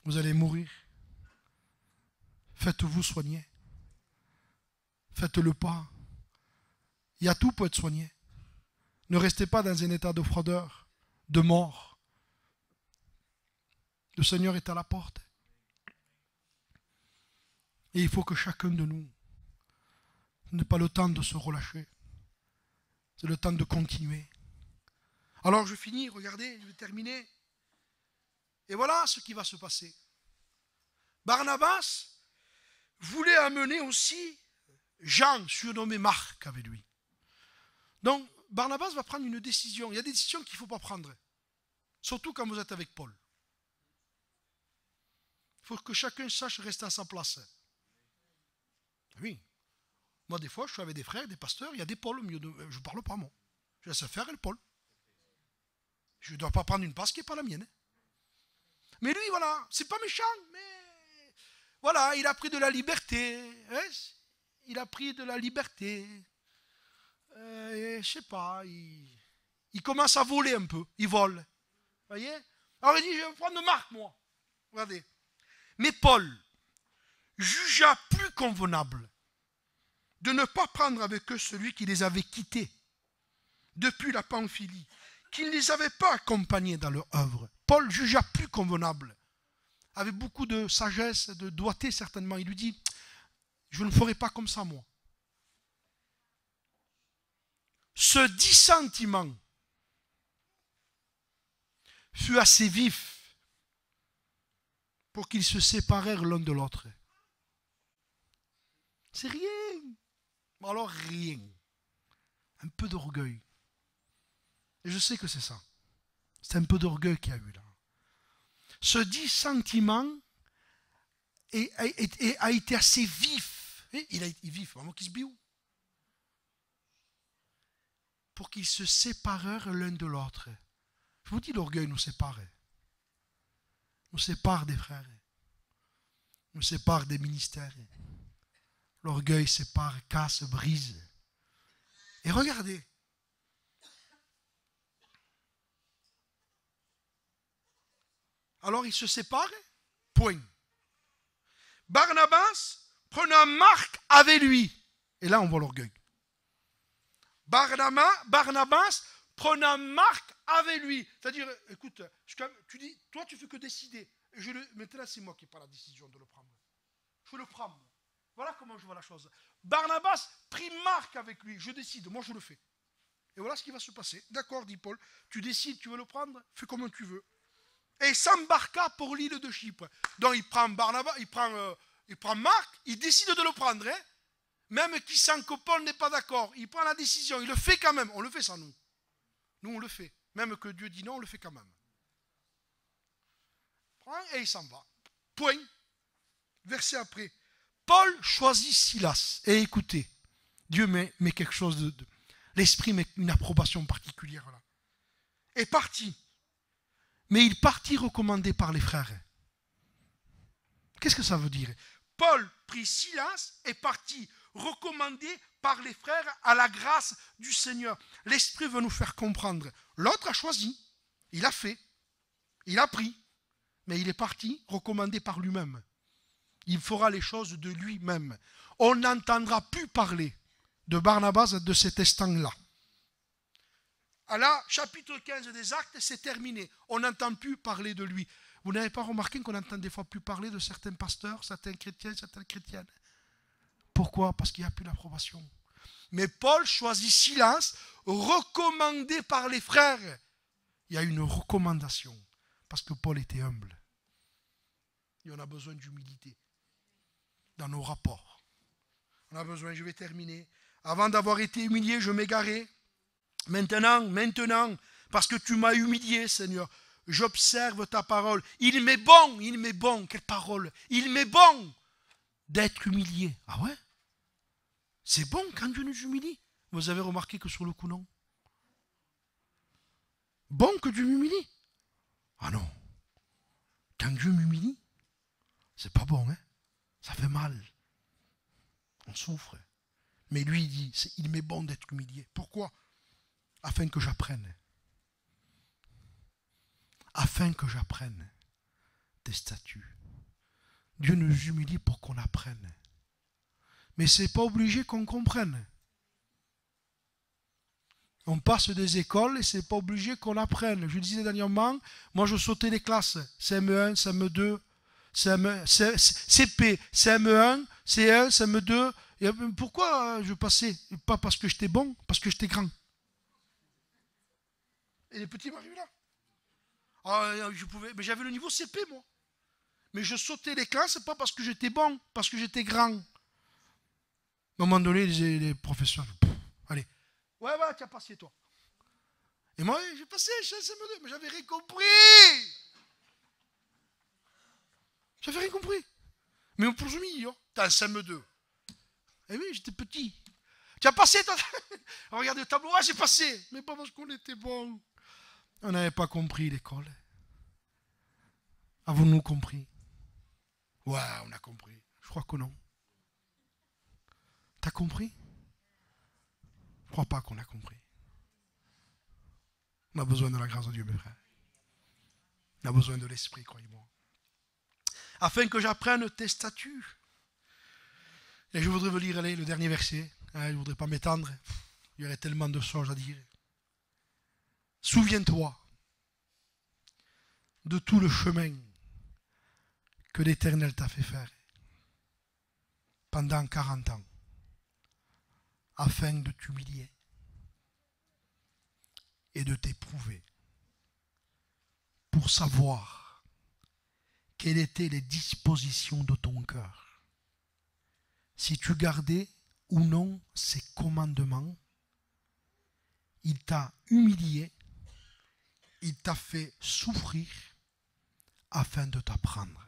Vous allez mourir. Faites-vous soigner. Faites-le pas. Il y a tout pour être soigné. Ne restez pas dans un état de froideur, de mort. Le Seigneur est à la porte. Et il faut que chacun de nous n'ait pas le temps de se relâcher. C'est le temps de continuer. Alors je finis, regardez, je vais terminer. Et voilà ce qui va se passer. Barnabas voulait amener aussi Jean, surnommé Marc, avec lui. Donc Barnabas va prendre une décision. Il y a des décisions qu'il ne faut pas prendre. Surtout quand vous êtes avec Paul. Il faut que chacun sache rester à sa place. Oui. Moi, des fois, je suis avec des frères, des pasteurs, il y a des Pauls au milieu de... Je ne parle pas, moi. Je laisse faire le Paul. Je ne dois pas prendre une place qui n'est pas la mienne. Mais lui, voilà, c'est pas méchant, mais voilà, il a pris de la liberté. Hein, il a pris de la liberté. Je sais pas, il commence à voler un peu. Il vole. Vous voyez? Alors il dit, je vais prendre Marc, moi. Regardez. Mais Paul jugea plus convenable de ne pas prendre avec eux celui qui les avait quittés depuis la Pamphylie, qui ne les avait pas accompagnés dans leur œuvre. Paul jugea plus convenable, avec beaucoup de sagesse, de doigté certainement. Il lui dit, je ne ferai pas comme ça moi. Ce dissentiment fut assez vif pour qu'ils se séparèrent l'un de l'autre. C'est rien. Alors rien. Un peu d'orgueil. Et je sais que c'est ça. C'est un peu d'orgueil qu'il y a eu là. Ce dissentiment a été assez vif. Il a été vif, vraiment qui se biou. Pour qu'ils se séparèrent l'un de l'autre. Je vous dis, l'orgueil nous sépare. Nous sépare des frères. Nous sépare des ministères. L'orgueil sépare, casse, brise. Et regardez. Alors ils se séparent. Point. Barnabas prenant Marc avec lui. Et là on voit l'orgueil. Barnabas prenant Marc avec lui. C'est-à-dire, écoute, tu dis, toi tu fais que décider. Maintenant c'est moi qui prends la décision de le prendre. Je le prends. Voilà comment je vois la chose. Barnabas prit Marc avec lui. Je décide, moi je le fais. Et voilà ce qui va se passer. D'accord, dit Paul. Tu décides, tu veux le prendre, fais comme tu veux. Et il s'embarqua pour l'île de Chypre. Donc il prend Barnabas, il prend Marc, il décide de le prendre. Hein. Même qu'il sent que Paul n'est pas d'accord. Il prend la décision, il le fait quand même. On le fait sans nous. Nous on le fait. Même que Dieu dit non, on le fait quand même. Prend et il s'en va. Point. Verset après. Paul choisit Silas. Et écoutez, Dieu met quelque chose de... L'Esprit met une approbation particulière là. Est parti. Mais il partit recommandé par les frères. Qu'est-ce que ça veut dire? Paul prit Silas et partit recommandé par les frères à la grâce du Seigneur. L'Esprit veut nous faire comprendre. L'autre a choisi, il a fait, il a pris, mais il est parti recommandé par lui-même. Il fera les choses de lui-même. On n'entendra plus parler de Barnabas de cet instant-là. À la chapitre 15 des Actes, c'est terminé. On n'entend plus parler de lui. Vous n'avez pas remarqué qu'on entend des fois plus parler de certains pasteurs, certains chrétiens, certaines chrétiennes? Pourquoi? Parce qu'il n'y a plus d'approbation. Mais Paul choisit Silas, recommandé par les frères. Il y a une recommandation, parce que Paul était humble. Et on a besoin d'humilité dans nos rapports. On a besoin, je vais terminer. Avant d'avoir été humilié, je m'égarais. Maintenant, parce que tu m'as humilié, Seigneur, j'observe ta parole. Il m'est bon, quelle parole. Il m'est bon d'être humilié. Ah ouais? C'est bon quand Dieu nous humilie. Vous avez remarqué que sur le coup, non? Bon que Dieu m'humilie. Ah non. Quand Dieu m'humilie, c'est pas bon, hein? Ça fait mal. On souffre. Mais lui, il dit, il m'est bon d'être humilié. Pourquoi? Afin que j'apprenne. Afin que j'apprenne tes statuts. Dieu nous humilie pour qu'on apprenne. Mais ce n'est pas obligé qu'on comprenne. On passe des écoles et ce n'est pas obligé qu'on apprenne. Je disais dernièrement, moi je sautais les classes. CM1, CM2, CP, CM1, C1, CM2. Et pourquoi je passais? Pas parce que j'étais bon, parce que j'étais grand. Et les petits m'arrivent là. Mais j'avais le niveau CP, moi. Mais je sautais les classes, pas parce que j'étais bon, parce que j'étais grand. À un moment donné, les professeurs, allez, ouais, tu as passé, toi. Et moi, j'ai passé, je CM2, mais j'avais rien compris. J'avais rien compris. Mais pour je t'as un CM2. Eh oui, j'étais petit. Tu as passé, toi. Regardez le tableau, j'ai passé. Mais pas parce qu'on était bon. On n'avait pas compris l'école. Avons-nous compris? Ouais, on a compris. Je crois que non. T'as compris? Je ne crois pas qu'on a compris. On a besoin de la grâce de Dieu, mes frères. On a besoin de l'Esprit, croyez-moi. Afin que j'apprenne tes statuts. Et je voudrais vous lire le dernier verset. Je ne voudrais pas m'étendre. Il y aurait tellement de choses à dire. Souviens-toi de tout le chemin que l'Éternel t'a fait faire pendant 40 ans, afin de t'humilier et de t'éprouver pour savoir quelles étaient les dispositions de ton cœur, si tu gardais ou non ses commandements. Il t'a humilié, il t'a fait souffrir afin de t'apprendre.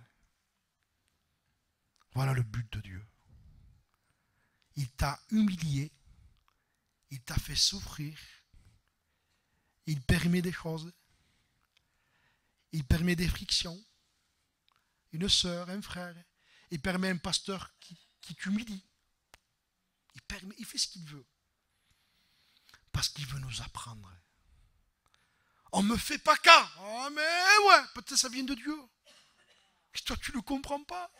Voilà le but de Dieu. Il t'a humilié, il t'a fait souffrir, il permet des choses, il permet des frictions, une sœur, un frère, il permet un pasteur qui t'humilie. Il fait ce qu'il veut. Parce qu'il veut nous apprendre. On ne me fait pas cas. Oh mais ouais, peut-être ça vient de Dieu. Et toi tu ne le comprends pas.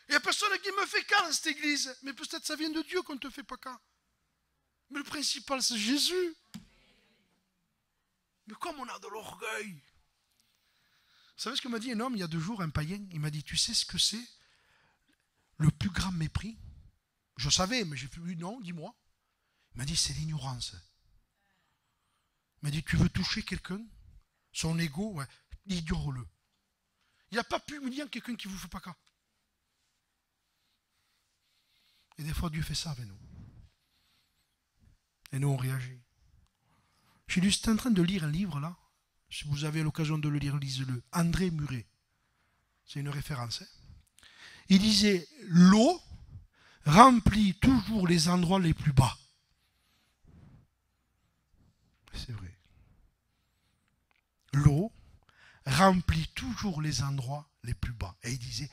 Il n'y a personne qui me fait cas dans cette église. Mais peut-être ça vient de Dieu qu'on ne te fait pas cas. Mais le principal c'est Jésus. Mais comme on a de l'orgueil. Vous savez ce que m'a dit un homme il y a 2 jours, un païen? Il m'a dit, tu sais ce que c'est le plus grand mépris? Je savais, mais j'ai fait, non, dis-moi. Il m'a dit, c'est l'ignorance. Il m'a dit, tu veux toucher quelqu'un, son ego, ouais, ignore-le. Il n'y a pas plus humiliant que quelqu'un qui ne vous fait pas cas. Et des fois, Dieu fait ça avec nous. Et nous, on réagit. J'étais en train de lire un livre, là. Si vous avez l'occasion de le lire, lisez-le. André Muret. C'est une référence. Hein. Il disait, l'eau remplit toujours les endroits les plus bas. C'est vrai. L'eau remplit toujours les endroits les plus bas. Et il disait,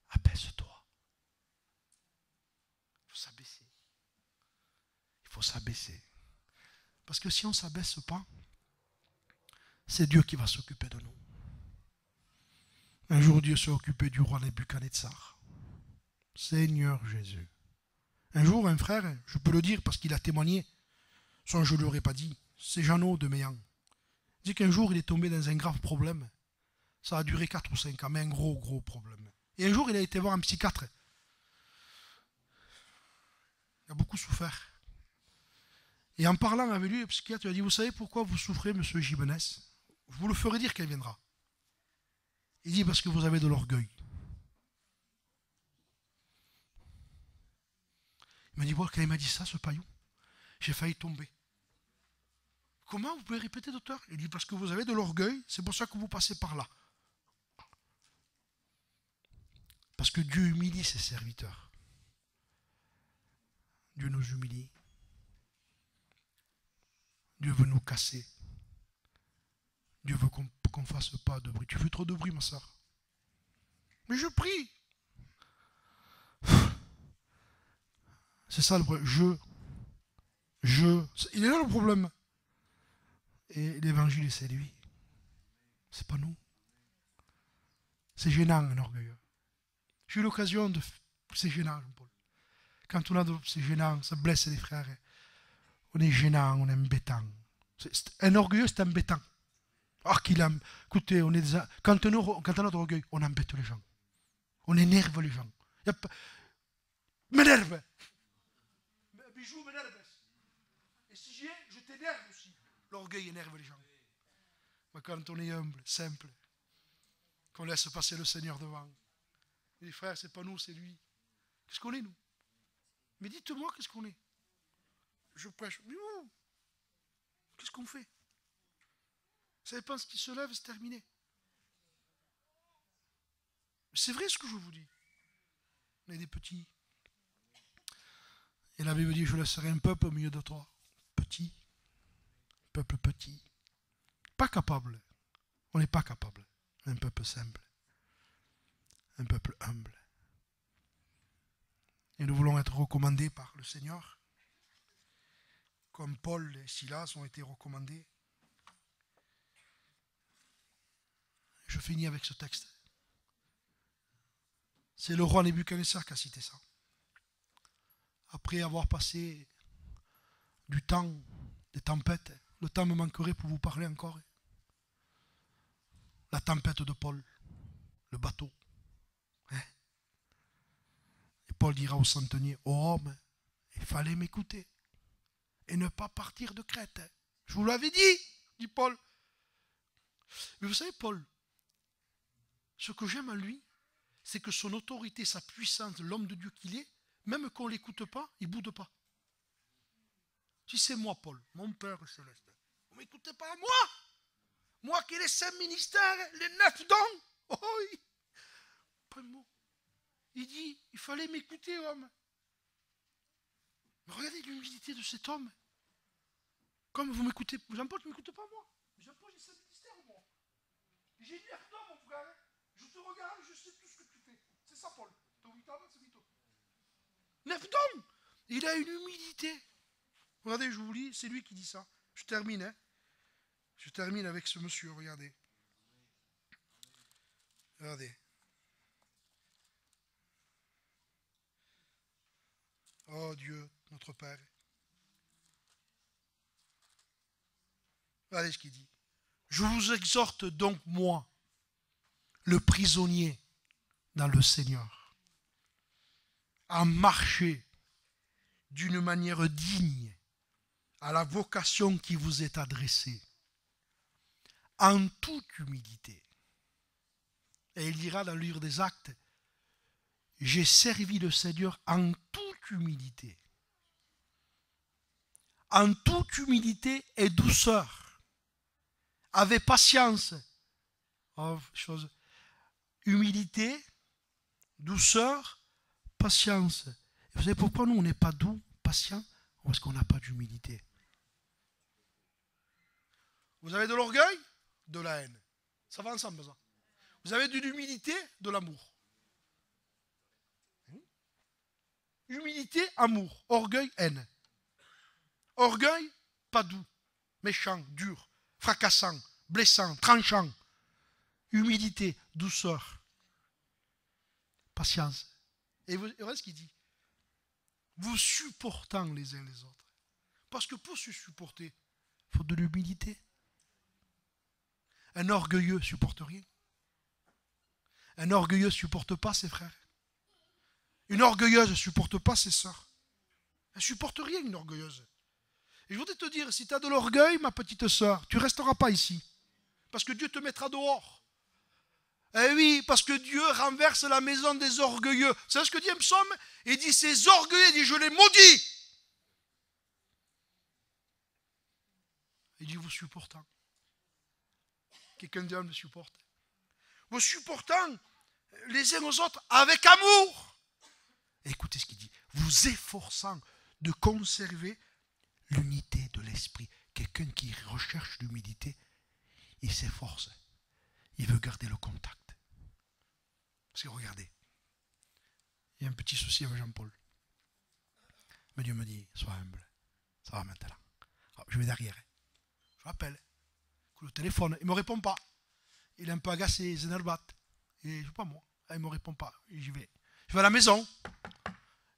abaisse-toi. Il faut s'abaisser. Il faut s'abaisser. Parce que si on ne s'abaisse pas, c'est Dieu qui va s'occuper de nous. Un jour, Dieu s'est occupé du roi Nebuchadnezzar. Seigneur Jésus. Un jour, un frère, je peux le dire parce qu'il a témoigné, sans je ne l'aurais pas dit, c'est Jeannot de Méan. Il dit qu'un jour, il est tombé dans un grave problème. Ça a duré 4 ou 5 ans, mais un gros problème. Et un jour, il a été voir un psychiatre. Il a beaucoup souffert. Et en parlant avec lui, le psychiatre lui a dit, vous savez pourquoi vous souffrez, monsieur Jimenez? Je vous le ferai dire qu'elle viendra. Il dit, parce que vous avez de l'orgueil. Il m'a dit, quand il m'a dit ça, ce paillou, j'ai failli tomber. Comment vous pouvez répéter, docteur? Il dit, parce que vous avez de l'orgueil, c'est pour ça que vous passez par là. Parce que Dieu humilie ses serviteurs. Dieu nous humilie. Dieu veut nous casser. Dieu veut qu'on ne fasse pas de bruit. Tu fais trop de bruit, ma soeur. Mais je prie. C'est ça le problème. Il est là le problème. Et l'évangile, c'est lui. C'est pas nous. C'est gênant, un orgueilleux. J'ai eu l'occasion de... C'est gênant, Jean-Paul. Quand on a c'est gênant, ça blesse les frères. On est gênant, on est embêtant. Un orgueilleux, c'est embêtant. Ah, qu'il aime. Écoutez, on est quand on a de l'orgueil, on embête les gens. On énerve les gens. M'énerve. Bijou m'énerve. Et si je t'énerve aussi. L'orgueil énerve les gens. Mais quand on est humble, simple, qu'on laisse passer le Seigneur devant. Les frères, c'est pas nous, c'est lui. Qu'est-ce qu'on est, nous? Mais dites-moi, qu'est-ce qu'on est? Je prêche. Mais non. Qu'est-ce qu'on fait? Vous savez pas, ce qui se lève, c'est terminé. C'est vrai ce que je vous dis. On est des petits. Et la Bible dit, je laisserai un peuple au milieu de toi. Petit. Peuple petit. pas capable. On n'est pas capable. Un peuple simple. Un peuple humble. Et nous voulons être recommandés par le Seigneur, comme Paul et Silas ont été recommandés. Je finis avec ce texte. C'est le roi Nebuchadnezzar qui a cité ça. Après avoir passé du temps, des tempêtes, le temps me manquerait pour vous parler encore. La tempête de Paul, le bateau. Et Paul dira au centenier, ô homme, il fallait m'écouter et ne pas partir de Crète. Je vous l'avais dit Paul. Mais vous savez, Paul, ce que j'aime en lui, c'est que son autorité, sa puissance, l'homme de Dieu qu'il est, même qu'on ne l'écoute pas, il ne boude pas. Si c'est moi, Paul, mon Père céleste, vous ne m'écoutez pas à moi? Moi qui ai les 5 ministères, les 9 dons. Oh, pas de mot. Il dit, il fallait m'écouter, homme. Mais regardez l'humilité de cet homme. Comme vous m'écoutez, Jean-Paul, tu ne m'écoutes pas moi. Jean-Paul, j'ai 5 ministères, moi. J'ai 9 dons, mon frère. Je te regarde, je sais tout ce que tu fais. C'est ça, Paul. 9 dons. Il a une humilité. Regardez, je vous lis, c'est lui qui dit ça. Je termine, hein. Je termine avec ce monsieur, regardez. Regardez. Oh Dieu, notre Père. Regardez ce qu'il dit. Je vous exhorte donc, moi, le prisonnier dans le Seigneur, à marcher d'une manière digne à la vocation qui vous est adressée, en toute humilité. Et il dira dans le livre des Actes, j'ai servi le Seigneur en toute humilité. En toute humilité et douceur. Avec patience. Oh, chose. Humilité, douceur, patience. Et vous savez pourquoi nous on n'est pas doux, patient? Parce qu'on n'a pas d'humilité. Vous avez de l'orgueil, de la haine. Ça va ensemble, ça. Vous avez de l'humilité, de l'amour. Humilité, amour. Orgueil, haine. Orgueil, pas doux. Méchant, dur, fracassant, blessant, tranchant. Humilité, douceur. Patience. Et vous voyez ce qu'il dit? Vous supportant les uns les autres. Parce que pour se supporter, il faut de l'humilité. Un orgueilleux ne supporte rien. Un orgueilleux ne supporte pas ses frères. Une orgueilleuse ne supporte pas ses sœurs. Elle ne supporte rien, une orgueilleuse. Et je voudrais te dire, si tu as de l'orgueil, ma petite sœur, tu ne resteras pas ici. Parce que Dieu te mettra dehors. Eh oui, parce que Dieu renverse la maison des orgueilleux. Vous savez ce que dit un psaume? Il dit, ces orgueilleux, il dit, je les maudis. Il dit, vous supportant. Quelqu'un de me supporte. Vous supportant les uns aux autres avec amour. Et écoutez ce qu'il dit. Vous efforçant de conserver l'unité de l'esprit. Quelqu'un qui recherche l'humilité, il s'efforce. Il veut garder le contact. Parce que regardez, il y a un petit souci avec Jean-Paul. Mais Dieu me dit, sois humble. Ça va maintenant. Alors, je vais derrière. Je l'appelle. Le téléphone, il ne me répond pas. Il est un peu agacé, il s'énerve. Et je sais pas moi. Il ne me répond pas. Et j'y vais. Je vais à la maison.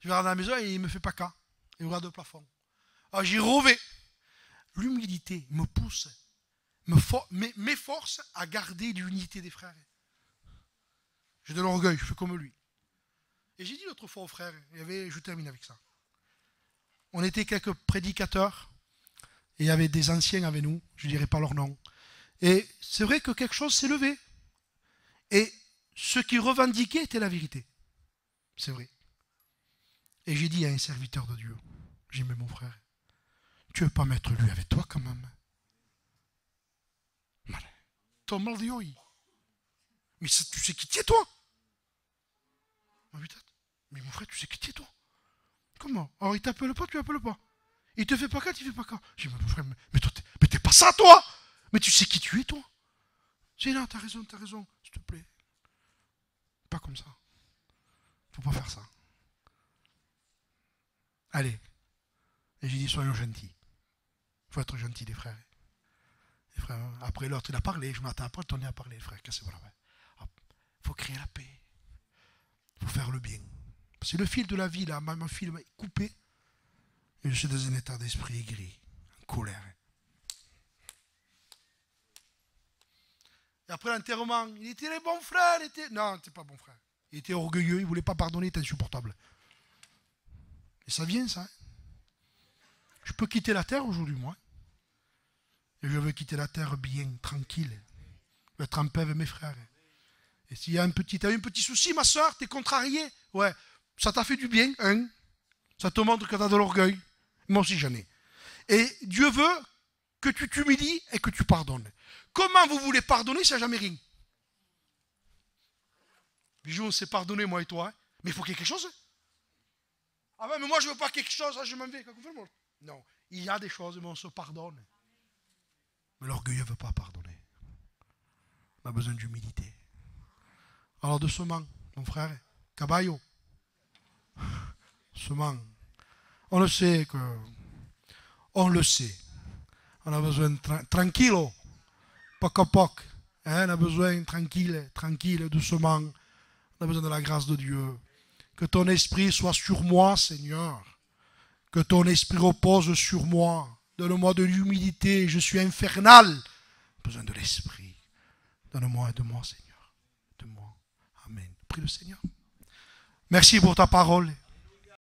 Je vais à la maison et il ne me fait pas cas. Il regarde le plafond. Alors j'y revais. L'humilité me pousse, m'efforce à garder l'unité des frères. J'ai de l'orgueil, je fais comme lui. Et j'ai dit l'autre fois aux frères, je termine avec ça. On était quelques prédicateurs, et il y avait des anciens avec nous, je ne dirai pas leur nom. Et c'est vrai que quelque chose s'est levé. Et ce qu'ils revendiquaient était la vérité. C'est vrai. Et j'ai dit à un serviteur de Dieu, j'ai dit, mais mon frère, tu ne veux pas mettre lui avec toi quand même? Ton mal de oi. Mais tu sais qui tu es toi? Mais mon frère, tu sais qui tu es toi? Comment? Alors il t'appelle pas, tu l'appelles pas. Il te fait pas cas, tu fais pas cas. J'ai dit, mais mon frère, mais toi, mais t'es pas ça toi? Mais tu sais qui tu es, toi? Je dis, non, t'as raison, s'il te plaît. Pas comme ça. Faut pas faire ça. Allez. Et j'ai dit, soyons gentils. Il faut être gentil, les frères. Les frères, après l'autre, il a parlé. Je m'attends après, on est à parler, les frères. Qu'est-ce que voilà. Il faut créer la paix. Il faut faire le bien. Parce que le fil de la vie, là, ma fil est coupé. Et je suis dans un état d'esprit aigri, en colère. Et après l'enterrement, il était les bons frères. Non, il n'était pas bon frère. Il était orgueilleux, il ne voulait pas pardonner, il était insupportable. Et ça vient, ça. Hein. Je peux quitter la terre aujourd'hui, moi. Et je veux quitter la terre bien, tranquille. Je veux être en paix avec mes frères. Et s'il y a un petit souci, ma soeur, t'es contrarié. Ouais, ça t'a fait du bien, hein. Ça te montre que tu as de l'orgueil. Moi aussi, j'en ai. Et Dieu veut que tu t'humilies et que tu pardonnes. Comment vous voulez pardonner si il n'y a jamais rien? Bijou, on s'est pardonné, moi et toi. Hein. Mais il faut quelque chose. Ah ouais, mais moi, je ne veux pas quelque chose. Je m'en vais. Non, il y a des choses, mais on se pardonne. Mais l'orgueil ne veut pas pardonner. On a besoin d'humilité. Alors, doucement, mon frère, caballo. Doucement. On le sait que. On le sait. On a besoin de tranquillo. Poc à poc. Hein, on a besoin tranquille, doucement. On a besoin de la grâce de Dieu. Que ton esprit soit sur moi, Seigneur. Que ton esprit repose sur moi. Donne-moi de l'humilité. Je suis infernal. J'ai besoin de l'esprit. Donne-moi, aide-moi, Seigneur. De moi. Amen. Prie le Seigneur. Merci pour ta parole.